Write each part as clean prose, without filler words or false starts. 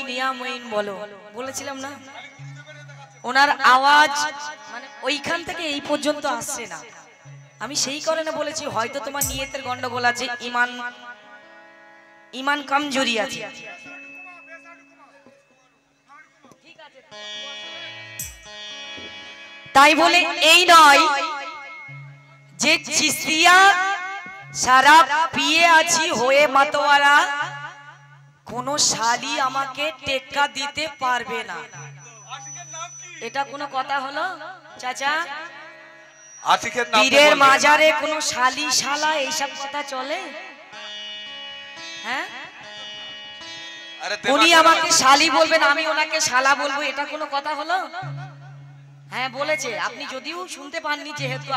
নিয়ামইন বলো বলেছিলাম না, ওনার আওয়াজ মানে ওইখান থেকে এই পর্যন্ত আসছে না। আমি সেই কারণে বলেছি হয়তো তোমার নিয়তের গন্ডগোল আছে, ইমান কমজোরি আছে। তাই বলে এই নয় যে চিস্তিয়া সারা পিয়ে আছি হয়ে মাতোয়ারা কোন শালি আমাকে টেক্কা দিতে পারবে না। এটা কোনো কথা হলো চাচা? পীরের মাজারে কোন শালি শালা এইসব কথা চলে? হ্যাঁ, উনি আমাকে শালি বলবেন, আমি ওনাকে শালা বলবো, এটা কোনো কথা হলো? হ্যাঁ বলেছে, আপনি যদিও শুনতে পাননি, যেহেতু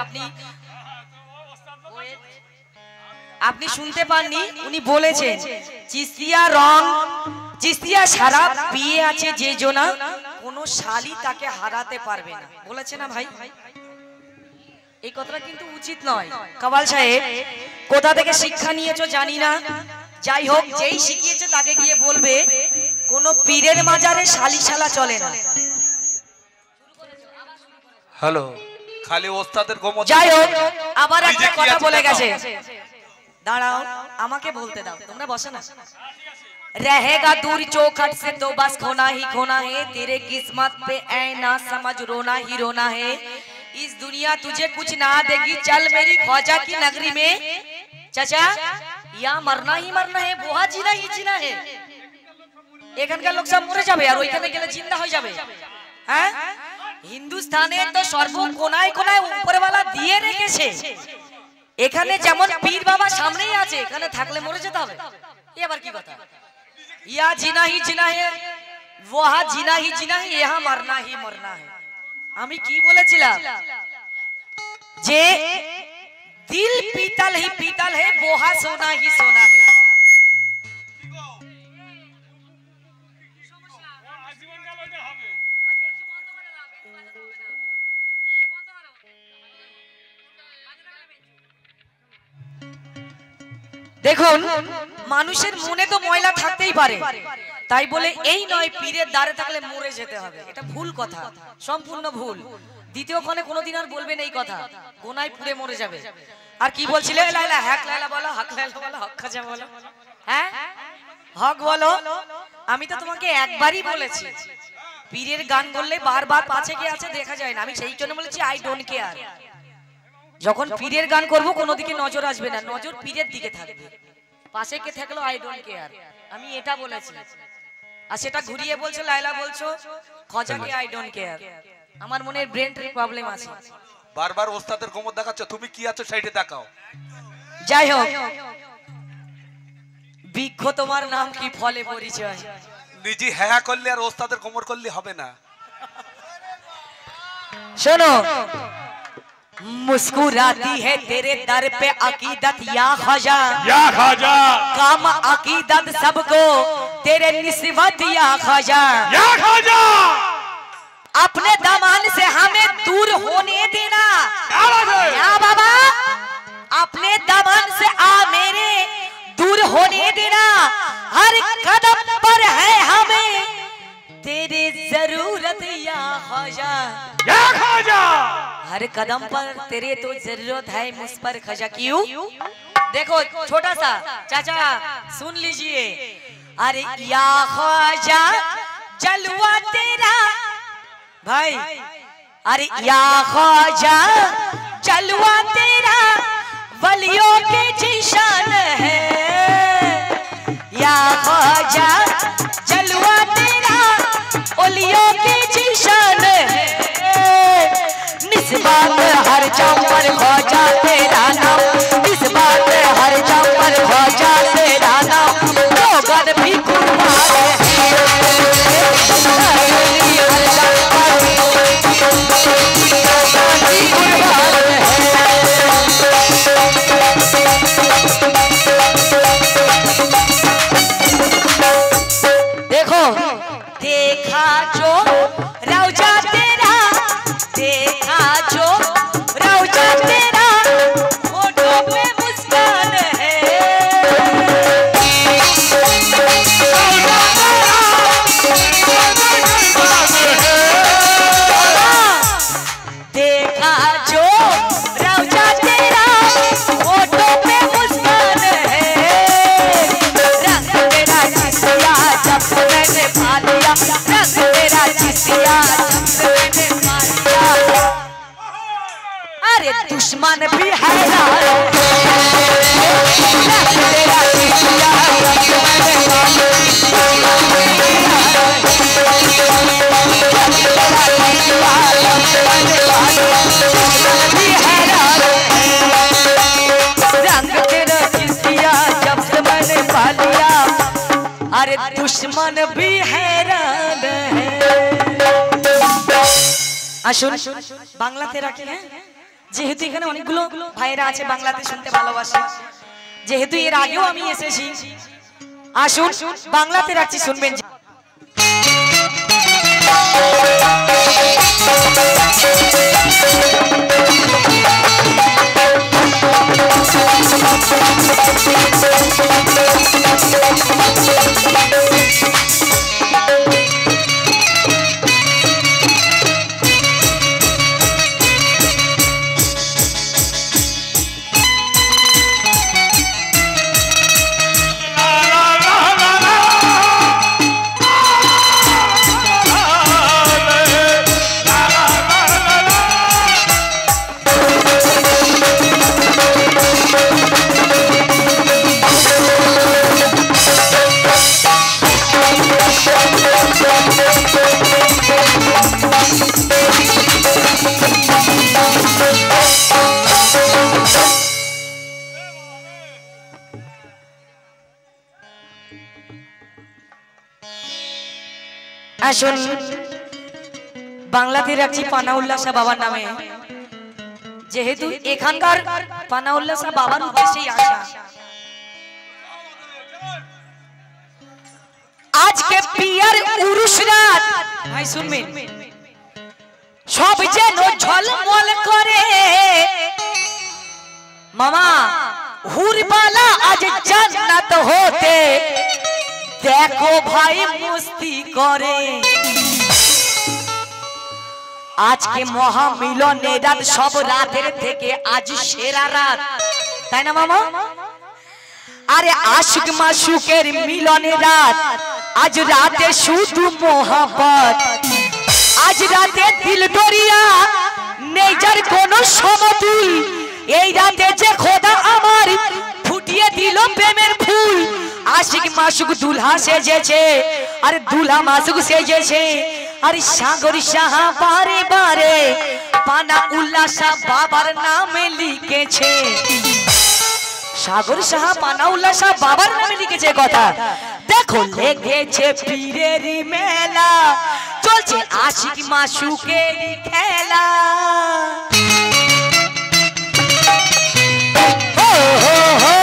আপনি শুনতে পাননি, উনি বলেছেন চিস্তিয়া রং চিস্তিয়া সারা পিয়ে আছে যে জোনা কোন শালি তাকে হারাতে পারবে না, বলেছে না ভাই? এই কথাটা কিন্তু উচিত নয়। কামাল সাহেব কোথা থেকে শিক্ষা নিয়েছো জানি না, যাই হোক যেই শিখিয়েছে তাকে গিয়ে বলবে কোন পীরের মাজারে শালি শালা চলে না। হ্যালো, খালি ওস্তাদের গোমত। যাই হোক আবার একটা কথা বলে গেছে, দাঁড়াও আমাকে বলতে দাও, তোমরা বসো না। रहेगा दूर चौखट से तो बस खोना ही खोना है, तेरे किस्मत पे ऐ ना समझ रोना ही रोना है, इस दुनिया तुझे कुछ ना देगी, चल मेरी ख्वाजा की नगरी में। चाचा या मरना ही मरना है, वहां जीना ही जीना है। এখানকার লোক সব মরে যাবে আর ওইখানে গেলে জিন্দা হয়ে যাবে। হ্যাঁ, হিন্দুস্তানে তো সর্ব কোনায় কোনায় উপরওয়ালা দিয়ে রেখেছে। এখানে যেমন পীর বাবা সামনেই আছে, এখানে থাকলে মরে যেতে হবে। এবার কি কথা? ইয়া জিনা হি জিনা হে, ওহা জিনা হি জিনা হে, ইহা মরনা হি মরনা হে। আমি কি বলেছিলাম যে দিল পিতল হি পিতল হে, ওহা সোনা হি সোনা হে। দেখুন মানুষের মনে তো ময়লা থাকতেই পারে, তাই বলে এই নয় পীরের দ্বারে থাকলে মরে যেতে হবে, এটা ভুল কথা, সম্পূর্ণ ভুল। দ্বিতীয় ক্ষণে কোনোদিন আর বলবেন এই কথা, গোনায় পুড়ে মরে যাবে। আর কি বলছিলে? লাইলা হক লাইলা বলো, হক লাইলা বলো, হক খাজা বলো, হ্যাঁ হক বলো। আমি তো তোমাকে একবারই বলেছি পীরের গান বললে বারবার পাছে কে আছে দেখা যায় না, আমি সেই জন্য বলেছি আই ডোন্ট কেয়ার। যখন পীরের গান করব কোনো দিকে নজর আসবে না, নজর পীরের দিকে থাকবে, পাশে কে থাকলো আই ডোন্ট কেয়ার, আমি এটা বলেছি। আর সেটা ঘুরিয়ে বলছো লাইলা বলছো খজাকে আই ডোন্ট কেয়ার। আমার মনে ব্রেন প্রবলেম আছে, বারবার ওস্তাদের গোমত দেখাচ্ছ, তুমি কি আছো সাইডে তাকাও। যাই হোক বৃক্ষ তোমার নাম কি ফলে পরিচয়, নিজে হ্যাঁ করলে আর ওস্তাদের গোমর করলে হবে না। শোনো, मुस्कुराती है तेरे दर पे अकीदत या ख्वाजा, काम अकीदत सबको तेरे निस्बत या ख्वाजा, अपने दामन से हमें दूर होने देना या बाबा, अपने दामन से आ मेरे दूर होने देना, हर कदम पर है हमें तेरी जरूरत या ख्वाजा, हर कदम पर तेरे तो जरूरत है मुझ पर ख्वाजा। क्यों? देखो छोटा सा चाचा सुन लीजिए, अरे या ख्वाजा जलवा तेरा भाई, अरे या ख्वाजा जलवा तेरा वलियों के जिशान है, या ख्वाजा जलवा तेरा वलियों के जिशान है, निस्बत हर जाम पर ख्वाजा तेरा नाम, निस्बत हर जाम पर ख्वाजा तेरा नाम, लोगन भी कुर्बान है, देखो देखा जो रौजा तेरा, देखा जो रौजा तेरा, होठों पे मुस्कान है, रौजा तेरा दुश्मन भी हैरान रंग तेरा चिश्तिया जब से मैंने पा लिया अरे दुश्मन भी हैरान है আসুন বাংলাতে রাখি হ্যাঁ যেহেতু এখানে অনেকগুলো ভাইরা আছে বাংলাতে শুনতে ভালোবাসে যেহেতু এর আগেও আমি এসেছি আসুন বাংলাতে রাখছি শুনবেন আসুন বাংলাতে রাখছি পানা উল্লাসা বাবার নামে যেহেতু এখানকার পানা উল্লাসা বাবার উদ্দেশ্যেই আসা আজকে পিয়ার উরুস রাত ভাই শুনবেন সব যেন ঝলমল করে মামা হুরবালা আজ জান্নাত হতে দেখো ভাই মস্তি করে আজকে মহামিলনের রাত সব রাতের থেকে আজ সেরা রাত তাই না মামা আরে আশিক মাশুকের মিলনের রাত আজ রাতে শুধু মোহাব্বত আজ রাতে দিল দরিয়া নেই যার কোনো সমতুল এই রাতে যে খোদা আমার ফুটিয়ে দিল প্রেমের ফুল আশিক মাশুক দুলহা সেজেছে আরে দুলহা মাশুক সেজেছে আরে সাগর সাহা বারে বারে পানা উল্লাসা বাবার নামে লিখেছে সাগর সাহা পানা উল্লাসা বাবার নামে লিখেছে কথা দেখো লেগেছে পীরের মেলা চলছে আশিক মাশুকের খেলা হো হো হো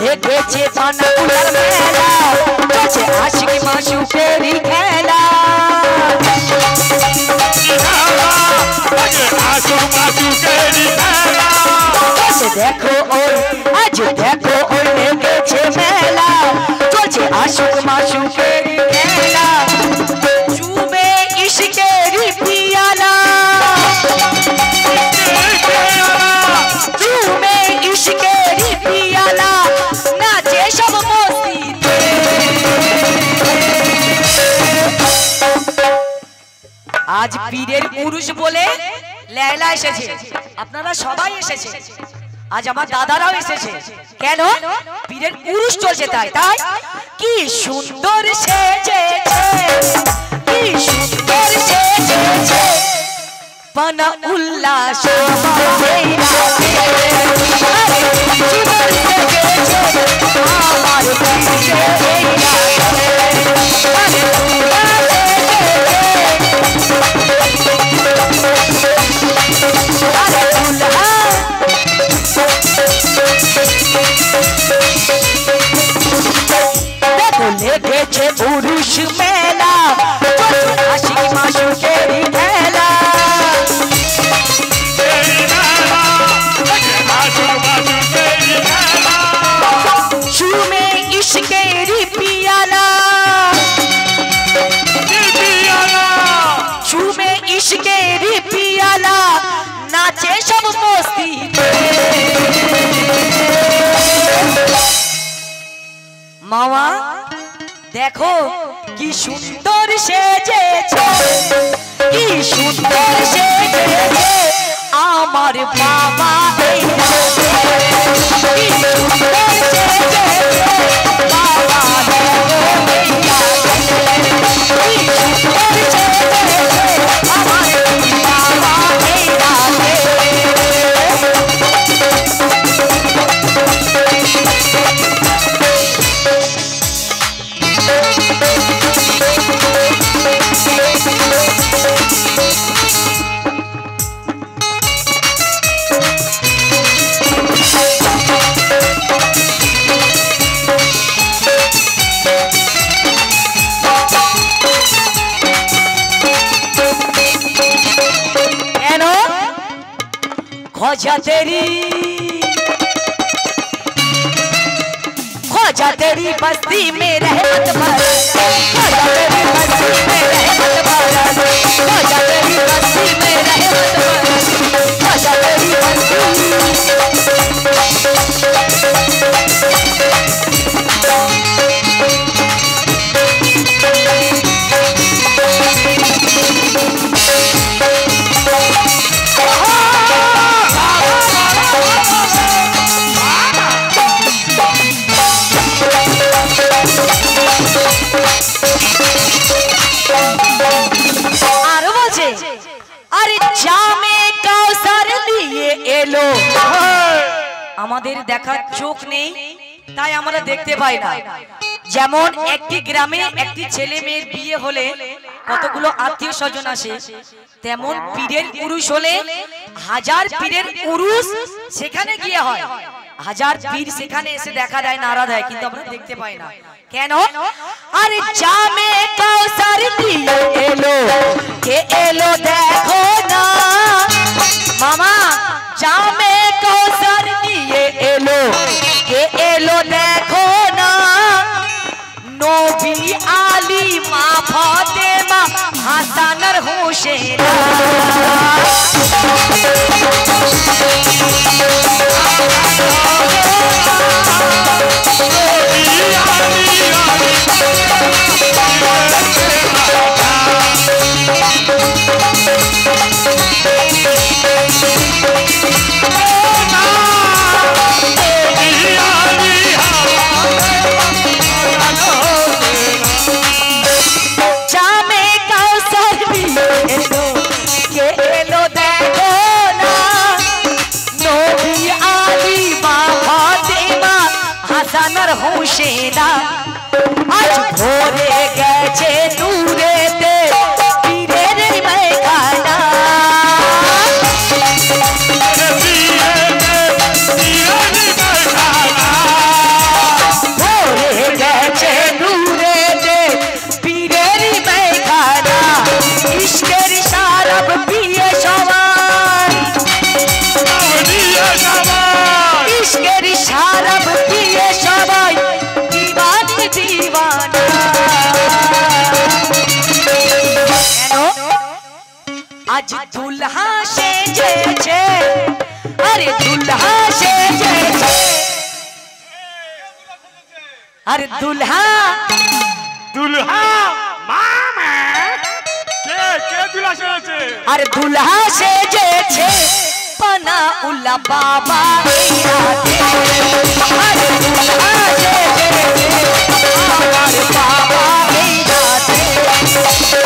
লেগেছে পানা উল্লার মেলা চলছে আশিক মাশুকের খেলা দেখো ওই আজ দেখো ওই লেগেছে মেলা চলছে আশিক মাশুকের খেলা চুমে ইশকের পিয়ালা চুমে ইশকের পিয়ালা নাচে সব মস্তিতে আজ পীরের পুরুষ বলে লেলা এসেছে আপনারা সবাই এসেছে আজ আমার দাদারাও এসেছে কেন পীরের পুরুষ চলছে তাই তাই কি সুন্দর সেজেছে কি সুন্দর সেজেছে পানা উল্লাস নাচে সব মস্তি মামা দেখো কি সুন্দর সেজেছে কি সুন্দর সেজেছে আমার বাবা এই রাতে কি সুন্দর সেজেছে বাবা এই রাতে কি সুন্দর সেজেছে আমার বাবা এই রাতে ख्वाजा तेरी बस्ती में रहमत बरस ख्वाजा तेरी बस्ती में रहमत बरस ख्वाजा तेरी बस्ती में रहमत बरस ख्वाजा तेरी बस्ती আমাদের দেখার চোখ নেই তাই আমরা দেখতে পাই না যেমন একটি গ্রামে একটি ছেলে মেয়ের বিয়ে হলে কতগুলো আত্মীয় স্বজন আসে তেমন পীরের উরুস হলে হাজার পীরের উরুস সেখানে গিয়ে হয় হাজার পীর সেখানে এসে দেখা দেয় নারা দেয় কিন্তু আমরা দেখতে পাই না কেন আরে জামে কাউসার দিয়ে এলো কে এলো দেখো না মামা জামে কাউসার দিয়ে এলো কে এলো দেখো না নবী আলী মা ফাতেমা হাসান আর হোসেন হোসেনা আজ ভোরে গেছে নূরেতে পীরের মেখানা ভোরে গেছে নূরেতে পীরের মেখানা ইশকের শরাব পিয়ে সবাই ইশকের শরাব পিয়ে সবাই आज दुल्हा सेजेছে अरे दुल्हा सेजेছে अरे दुल्हा दुल्हा मामा के दुल्हा सेजेছে अरे दुल्हा सेजेছে पना उल्ला बाबा এই রাতে अरे दुल्हा सेजेছে আমার बाबा এই রাতে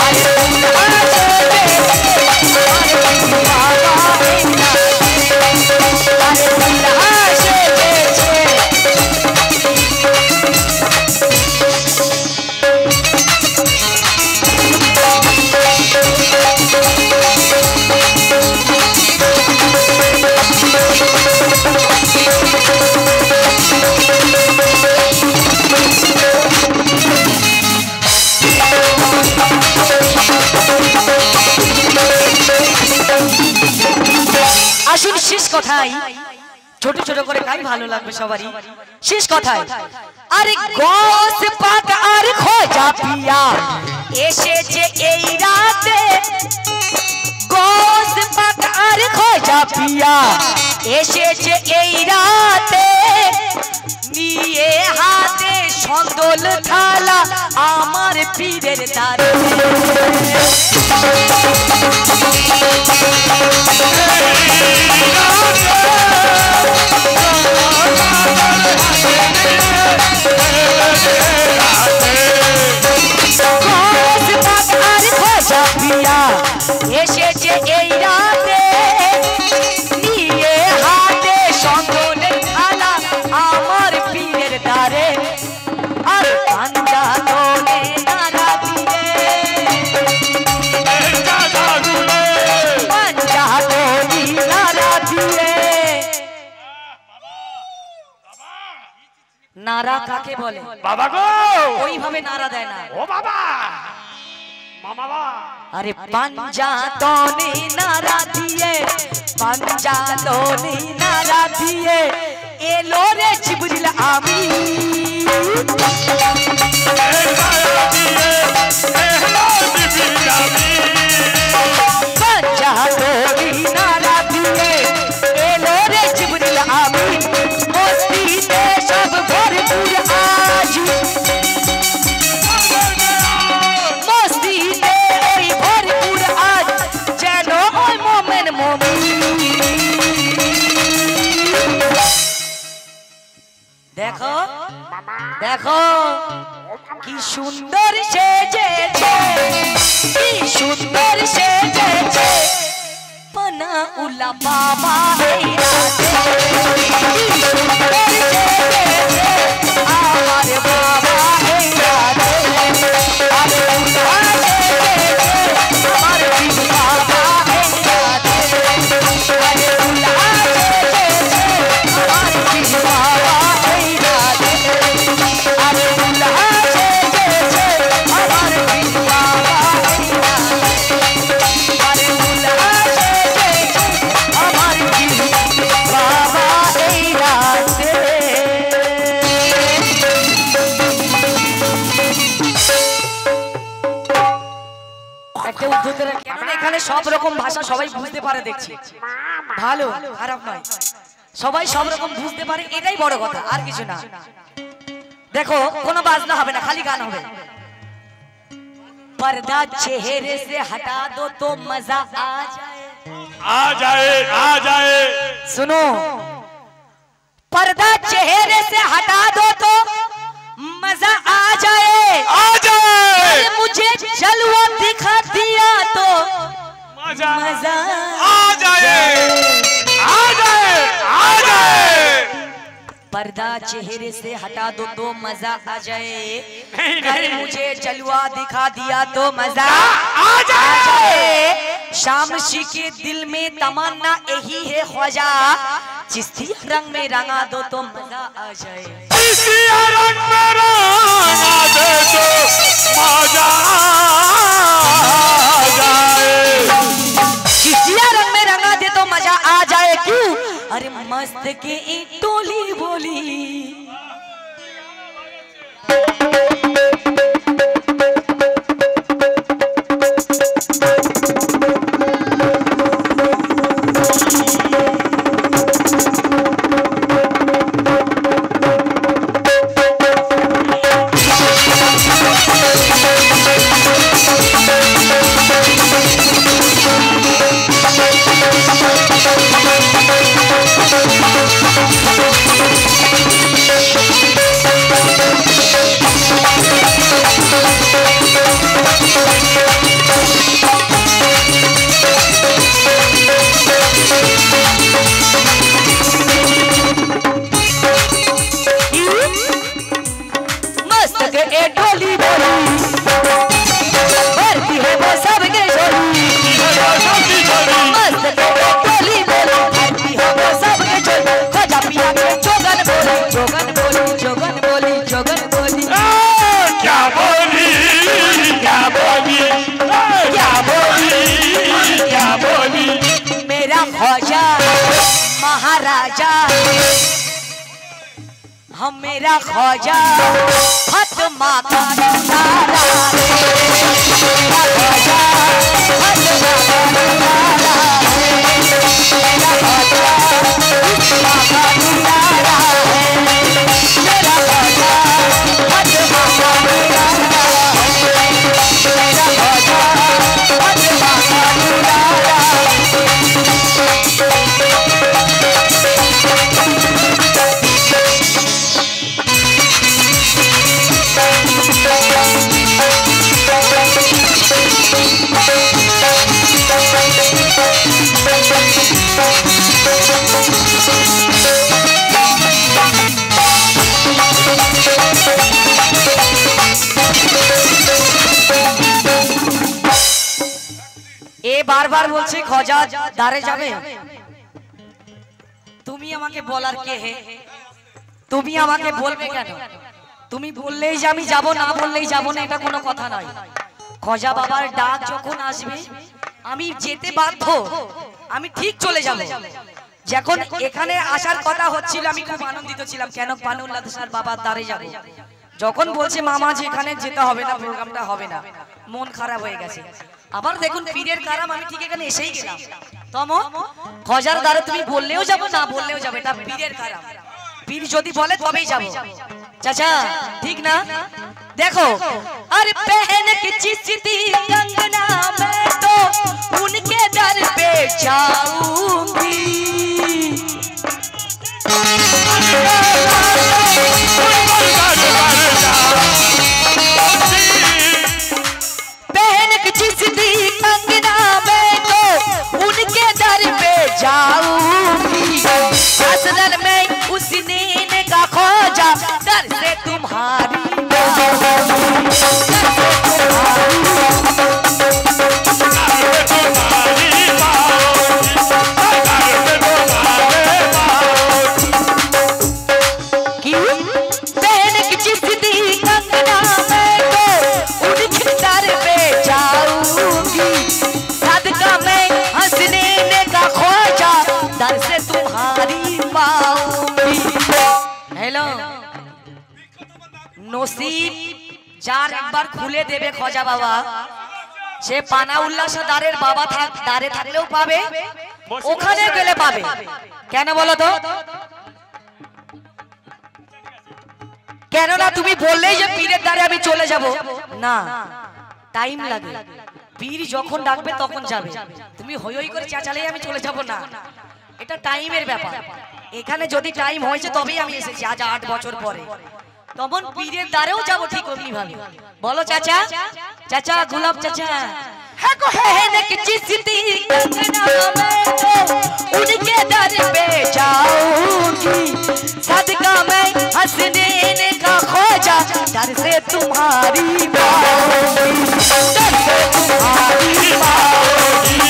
अरे दुल्हा আসুন শেষ কথাই ছোট ছোট করে গাই ভালো লাগবে সবারই শেষ কথাই আরে গোস পাক আর খোঁজা পিয়া এসেছে এই রাতে গোস পাক আর খোঁজা পিয়া এসেছে এই রাতে নিয়ে হাতে সন্দল থালা আমার পীরের দ্বারে এসেছে এই রাতে নিয়ে হাতে সঙ্গনের থালা আমার পীরের দ্বারে আর পাঞ্জা তোলে নাড়া দিয়ে পাঞ্জা তোলি নাড়া দিয়ে নাড়া কাকে বলে বাবা গো ওইভাবে নাড়া দেয় না ও বাবা মামা अरे पंजातोनी नारा दिए पंजातोनी नारा दिए ए लोरे जिब्रिल आमीन पंजातोनी नारा दिए ए लोरे जिब्रिल आमीन मस्ती में सब भरपूर आज देखो देखो की सुंदर सेजेছে की सुंदर सेजेছে पना उला बाबा এই রাতে की सुंदर सेजेছে আমার বাবা এই রাতে আরে উলা সেজেছে আমার বাবা এই রাতে আরে উলা সেজেছে আমার বাবা सब रकम भाषा सबाई बुझते पारे देखছি ভালো খারাপ নয় সবাই সব রকম বুঝতে পারে এটাই বড় কথা আর কিছু না देखो कोनो बाजना হবে না खाली गाना হবে पर्दा चेहरे से हटा दो तो मजा आ जाए सुनो पर्दा चेहरे से हटा दो तो मजा आ जाए मुझे जलवा दिखा दिया तो मजा आ जाए पर्दा चेहरे से हटा दो तो मजा आ जाए कल मुझे जलवा दिखा दिया तो मजा आ जाए शामशी के दिल में तमन्ना यही है ख्वाजा चिश्तिया रंग में रंगा दो तो मजा आ जाए चिश्तिया रंग में रंगा दे तो मजा आ जाए चिश्तिया रंग में रंगा दे तो मजा आ जाए क्यों अरे मस्त के टोली बोली महाराजा हम मेरा ख्वाजा फतमा का तारा मेरा ख्वाजा फतमा का तारा বারবার বলছে খোঁজা দাঁড়ে যাবে। তুমি আমাকে বলার কে হে? তুমি আমাকে বলবে কেন? তুমি বললেই যে আমি যাব, না বললেই যাব না, এটা কোনো কথা নয়। খোঁজা বাবার ডাক যখন আসবে আমি যেতে বাধ্য, আমি ঠিক চলে যাব। যখন এখানে আসার কথা হচ্ছিল আমি খুব আনন্দিত ছিলাম, কেন পানুল্লাহ স্যার বাবার দ্বারে যাব। যখন বলছে মামা যে এখানে যেতে হবে না, প্রোগ্রামটা হবে না, মন খারাপ হয়ে গেছে। আবার দেখুন পীরের কারাম, আমি ঠিক এখানে এসেই গেলাম। তম খোঁজার দ্বারে তুমি বললেও যাব, না বললেও যাবে, এটা পীরের কারাম। পীর যদি বলে তবেই যাব। চাচা ঠিক না? देखो अरे पहन की चिश्ती कंगना मैं तो उनके दर पे जाऊंगी। पहन की चिश्ती कंगना मैं तो उनके दर पे जाऊंगी। असलन में उसने का खोजा दर से तुम्हारी নসিব যার একবার খুলে দেবে খোঁজা বাবা, সে পানা উল্লাসা দ্বারের বাবা দ্বারে থাকলেও পাবে, ওখানে গেলে পাবে। কেন বলো তো? কেননা তুমি বললেই যে পীরের দ্বারে আমি চলে যাব না, টাইম লাগে। পীর যখন ডাকবে তখন যাবে। তুমি হই হই করে চেঁচালেই আমি চলে যাব না, এটা টাইমের ব্যাপার। এখানে যদি টাইম হয়েছে তবেই আমি এসেছি, আজ 8 বছর পরে। তখন পীরের দ্বারেও যাব ঠিক অমনি ভাবে। বলো চাচা, চাচা গোলাপ চাচা। है को है कि जिसती कंगना मैं तो उनके दर पे जाऊंगी। सदका मैं हंसने का खोजा दर से तुम्हारी पाऊंगी, दर से तुम्हारी पाऊंगी,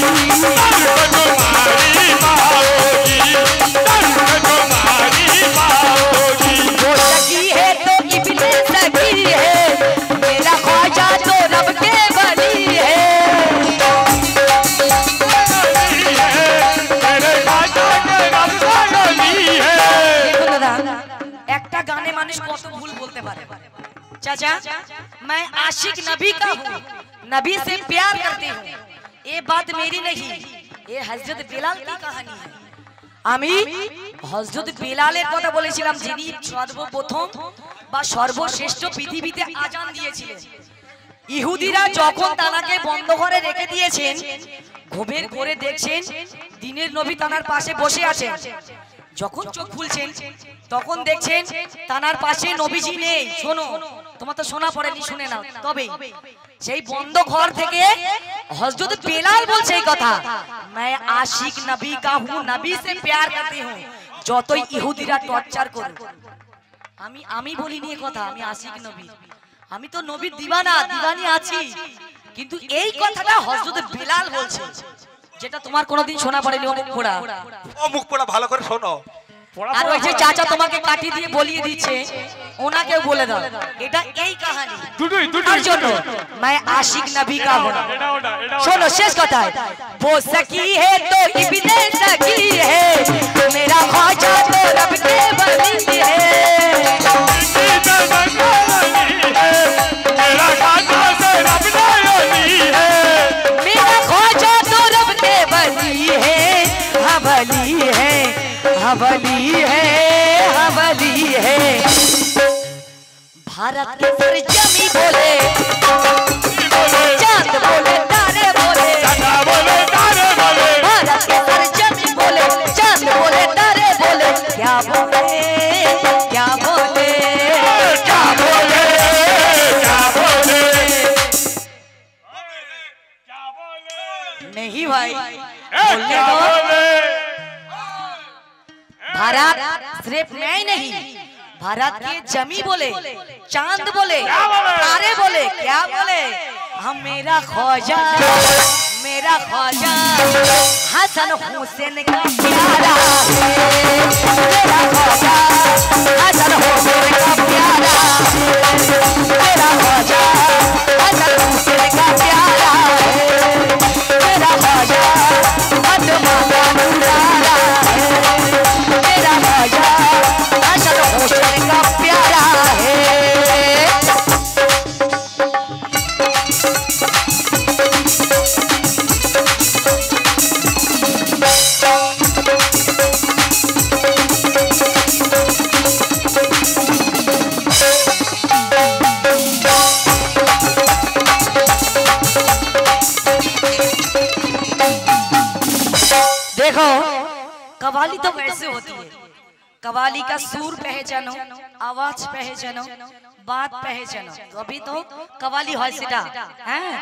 दर से तुम्हारी पाऊंगी, दर से तुम्हारी पाऊंगी। वो सखी है तो इब्ने सखी है, मेरा ख्वाजा तो रब के वली है। একটা গানে মানুষ কত ভুল বলতে পারে। चाचा मैं आशिक नबी का हूँ, नबी से प्यार करती हूँ, ये बात मेरी नहीं, ये हजरत बिलाल की कहानी है। আমি হযরত বিলালের কথা বলেছিলাম, যিনি সর্বপ্রথম বা সর্বশ্রেষ্ঠ পৃথিবীতে আজান দিয়েছিলেন। ইহুদিরা যখন তানাকে বন্ধ ঘরে রেখে দিয়েছেন, ঘুমের ঘরে দেখছেন দিনের নবী তানার পাশে বসে আছেন। যখন চোখ খুলছেন তখন দেখছেন তানার পাশে নবীজি নেই। শোনো, তোমার তো শোনা পড়েনি, শুনে নাও। তবে সেই বন্ধ ঘর থেকে হযরত বিলাল বলছে এই কথা, मैं आशिक नबी का हूँ, नबी से प्यार करती हूँ। যতই ইহুদিরা টর্চার করুক, আমি বলিনি এই কথা, আমি আশিক নবী, আমি তো নবীর দিওয়ানা, দিওয়ানি আছি। কিন্তু এই কথাটা হযরত বিলাল বলছে, যেটা তোমার কোনোদিন শোনা পড়েনি। ও মুখ পোড়া ভালো করে শোনো। আর ওই যে চাচা তোমাকে কাটি দিয়ে বলিয়ে দিচ্ছে, ওনাকেও বলে দাও এটা এই কাহিনী দুটোর জন্য। मैं आशिक नबी का हूँ। শোনো শেষ কথা, वो सखी है तो इब्ने सखी है, मेरा ख्वाजा तो रब के वली है। मेरा ख्वाजा तो रब के वली है, मेरा ख्वाजा तो रब के वली है। हवली है, हवली है, हवली है। भारत के सरजमी बोले, चांद बोले, तारे बोले, भारत के सरजमी बोले, चांद बोले, तारे बोले, क्या बोले, क्या बोले, क्या बोले, क्या बोले, नहीं भाई बोलने दो। भारत सिर्फ मैं नहीं, भारत के जमी बोले, चांद बोले, तारे बोले, क्या बोले, हम मेरा ख्वाजा मेरा ख्वाजा हसन हुसैन का प्यारा है। मेरा ख्वाजा हसन हुसैन का प्यारा है। मेरा ख्वाजा हसन हुसैन का प्यारा है। मेरा ख्वाजा फातिमा का दुलारा है। मेरा ख्वाजा हसन हुसैन का प्यारा है। देखो कवाली तो वैसे होती है, कवाली का सुर पहचानो, आवाज पहचानो, बात पहचानो, तो अभी तो कवाली হয় সেটা হ্যাঁ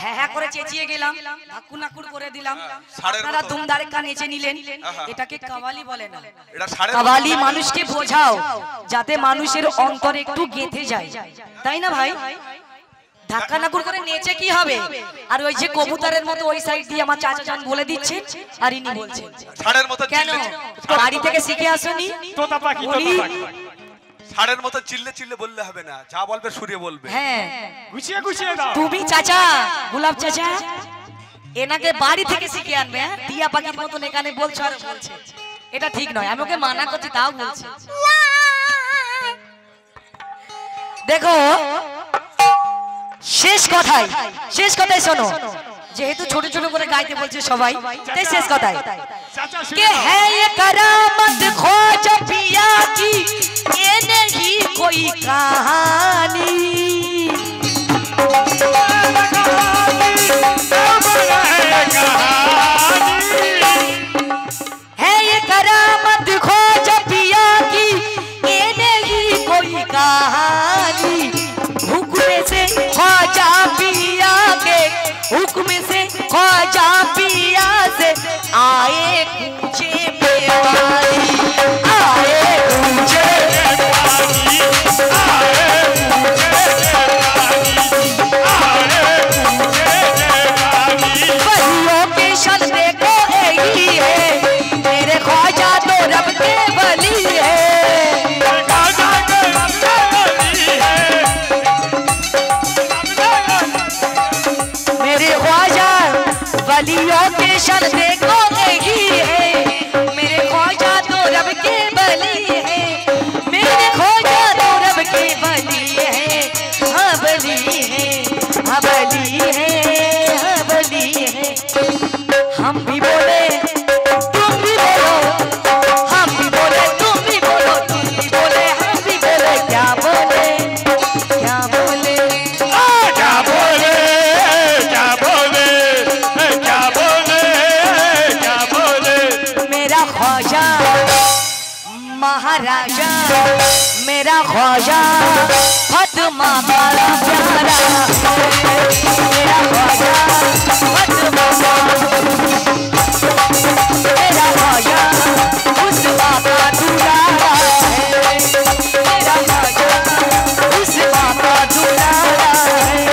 হ্যাঁ করে চেঁচিয়ে গেলাম, ধাক্কু নাকুর করে দিলাম, আপনারা দুমদারে কা নেচে নিলেন, এটাকে কওয়ালি বলে না। কওয়ালি মানুষকে বোঝাও যাতে মানুষের অন্তরে একটু গেঁথে যায়, তাই না ভাই? ধাক্কা নাকুর করে নেচে কি হবে? আর ওই যে কবুতরের মতো ওই সাইড দিয়ে আমার চাচা জান বলে দিচ্ছে আর ইনি বলছেন ষাঁড়ের মতো কেন বাড়ি থেকে শিখে আসেনি? তোতা পাখি তোতা পাখি ষাঁড়ের মতো চিল্লে চিল্লে বললে হবে না, যা বলবে সুরে বলবে। হ্যাঁ গুছিয়ে গুছিয়ে দাও। তুমি চাচা গোলাপ চাচা এনাকে বাড়ি থেকে শিখে আনবে, হ্যাঁ টিয়া পাখির মতো এখানে বলছো আর বলছে, এটা ঠিক নয়। আমি ওকে মানা করছি তাও বলছে। দেখো শেষ কথাই শোনো, যেহেতু ছোট ছোট করে গাইতে বলছে সবাই, তাই শেষ কথাই कि है ये करामत ख्वाजा पिया की, ये नहीं कोई कहानी। है ये करामत ख्वाजा पिया की, ये नहीं कोई कहानी। हुक्म से ख्वाजा पिया के, हुक्म से ख्वाजा पिया से आए पूछे बेवाली, आए पूछे बेवाली, आए वलियों के शन देखो यही है, मेरे ख्वाजा तो रब के वली है। मेरे ख्वाजा वलियों के शन देखो यही है, मेरे ख्वाजा तो रब के वली है। मेरे ख्वाजा तो रब के वली है, हाँ वली है, हाँ वली है, हाँ वली है। हम भी बोले तुम भी बोलो, हम भी बोले तुम भी बोलो, तुम भी बोले हम भी बोले, क्या बोले क्या बोले क्या बोले क्या बोले क्या बोले क्या बोले। मेरा ख्वाजा महाराजा, मेरा ख्वाजा फातिमा वाला प्यारा है। मेरा ख्वाजा फातिमा मेरा ख्वाजा उस बाबा दुलारा है। मेरा ख्वाजा उस बाबा दुलारा है,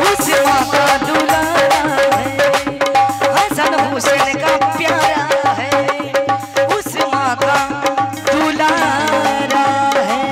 उस बाबा दुलारा है। हसन हुसैन का प्यारा है, उस माँ का दुलारा है।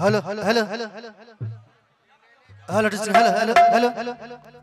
Hello hello hello hello hello hello hello hello